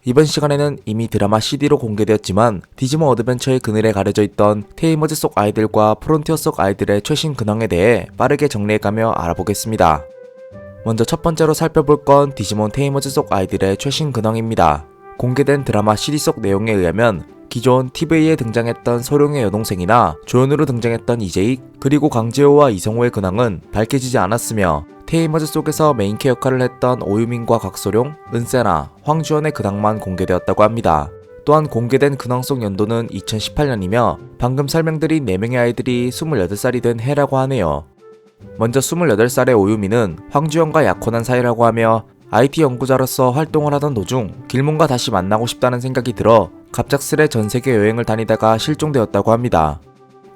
이번 시간에는 이미 드라마 CD로 공개되었지만 디지몬 어드벤처의 그늘에 가려져 있던 테이머즈 속 아이들과 프론티어 속 아이들의 최신 근황에 대해 빠르게 정리해가며 알아보겠습니다. 먼저 첫 번째로 살펴볼 건 디지몬 테이머즈 속 아이들의 최신 근황입니다. 공개된 드라마 CD 속 내용에 의하면 기존 TV에 등장했던 소룡의 여동생이나 조연으로 등장했던 이재익, 그리고 강재호와 이성호의 근황은 밝혀지지 않았으며 테이머즈 속에서 메인캐 역할을 했던 오유민과 곽소룡, 은세나, 황주연의 근황만 공개되었다고 합니다. 또한 공개된 근황 속 연도는 2018년이며 방금 설명드린 4명의 아이들이 28살이 된 해라고 하네요. 먼저 28살의 오유민은 황주연과 약혼한 사이라고 하며 IT 연구자로서 활동을 하던 도중 길몽과 다시 만나고 싶다는 생각이 들어 갑작스레 전세계 여행을 다니다가 실종되었다고 합니다.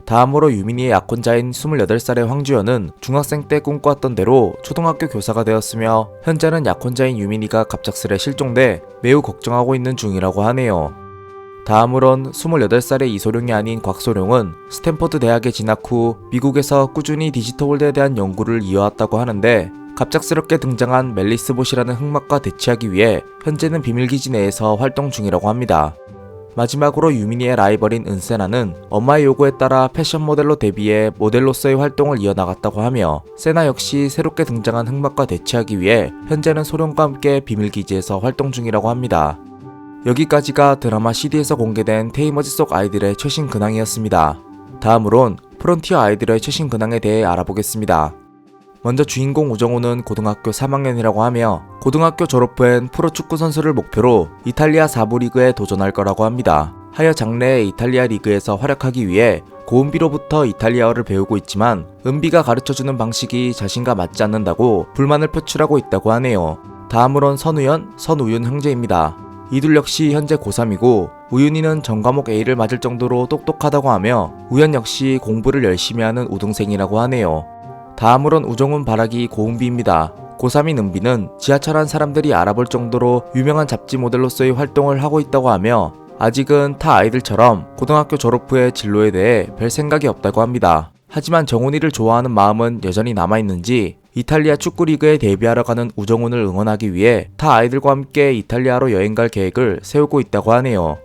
다음으로 유민이의 약혼자인 28살의 황주연은 중학생 때 꿈꿔왔던 대로 초등학교 교사가 되었으며 현재는 약혼자인 유민이가 갑작스레 실종돼 매우 걱정하고 있는 중이라고 하네요. 다음으론 28살의 이소룡이 아닌 곽소룡은 스탠퍼드 대학에 진학 후 미국에서 꾸준히 디지털월드에 대한 연구를 이어왔다고 하는데 갑작스럽게 등장한 멜리스봇이라는 흑막과 대치하기 위해 현재는 비밀기지 내에서 활동 중이라고 합니다. 마지막으로 유민이의 라이벌인 은세나는 엄마의 요구에 따라 패션 모델로 데뷔해 모델로서의 활동을 이어나갔다고 하며 세나 역시 새롭게 등장한 흑막과 대치하기 위해 현재는 소룡과 함께 비밀기지에서 활동 중이라고 합니다. 여기까지가 드라마 CD에서 공개된 테이머즈 속 아이들의 최신 근황이었습니다. 다음으론 프론티어 아이들의 최신 근황에 대해 알아보겠습니다. 먼저 주인공 우정우는 고등학교 3학년이라고 하며 고등학교 졸업 후엔 프로축구 선수를 목표로 이탈리아 4부 리그에 도전할 거라고 합니다. 하여 장래의 이탈리아 리그에서 활약하기 위해 고은비로부터 이탈리아어를 배우고 있지만 은비가 가르쳐주는 방식이 자신과 맞지 않는다고 불만을 표출하고 있다고 하네요. 다음으론 선우연, 선우윤 형제입니다. 이둘 역시 현재 고3이고 우윤이는 전과목 A를 맞을 정도로 똑똑하다고 하며 우연 역시 공부를 열심히 하는 우등생이라고 하네요. 다음으론 우정훈 바라기 고은비입니다. 고3인 은비는 지하철 안 사람들이 알아볼 정도로 유명한 잡지 모델로서의 활동을 하고 있다고 하며 아직은 타 아이들처럼 고등학교 졸업 후의 진로에 대해 별 생각이 없다고 합니다. 하지만 정훈이를 좋아하는 마음은 여전히 남아있는지 이탈리아 축구리그에 데뷔하러 가는 우정훈을 응원하기 위해 타 아이들과 함께 이탈리아로 여행 갈 계획을 세우고 있다고 하네요.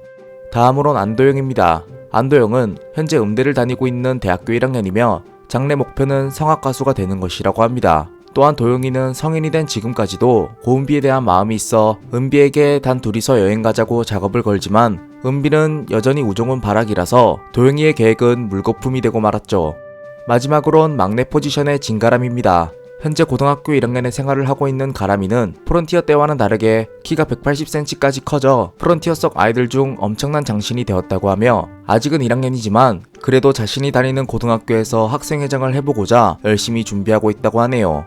다음으론 안도영입니다. 안도영은 현재 음대를 다니고 있는 대학교 1학년이며 장래 목표는 성악 가수가 되는 것이라고 합니다. 또한 도영이는 성인이 된 지금까지도 고은비에 대한 마음이 있어 은비에게 단 둘이서 여행 가자고 작업을 걸지만 은비는 여전히 우정훈 바락이라서 도영이의 계획은 물거품이 되고 말았죠. 마지막으론 막내 포지션의 진가람입니다. 현재 고등학교 1학년의 생활을 하고 있는 가람이는 프론티어 때와는 다르게 키가 180cm까지 커져 프론티어 속 아이들 중 엄청난 장신이 되었다고 하며 아직은 1학년이지만 그래도 자신이 다니는 고등학교에서 학생회장을 해보고자 열심히 준비하고 있다고 하네요.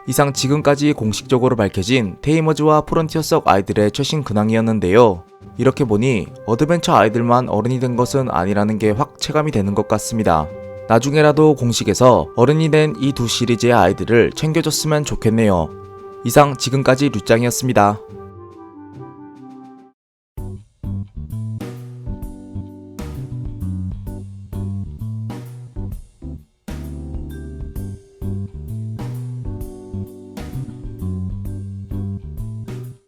이상 지금까지 공식적으로 밝혀진 테이머즈와 프론티어 속 아이들의 최신 근황이었는데요. 이렇게 보니 어드벤처 아이들만 어른이 된 것은 아니라는 게 확 체감이 되는 것 같습니다. 나중에라도 공식에서 어른이 된 이 두 시리즈의 아이들을 챙겨줬으면 좋겠네요. 이상 지금까지 류짱이었습니다.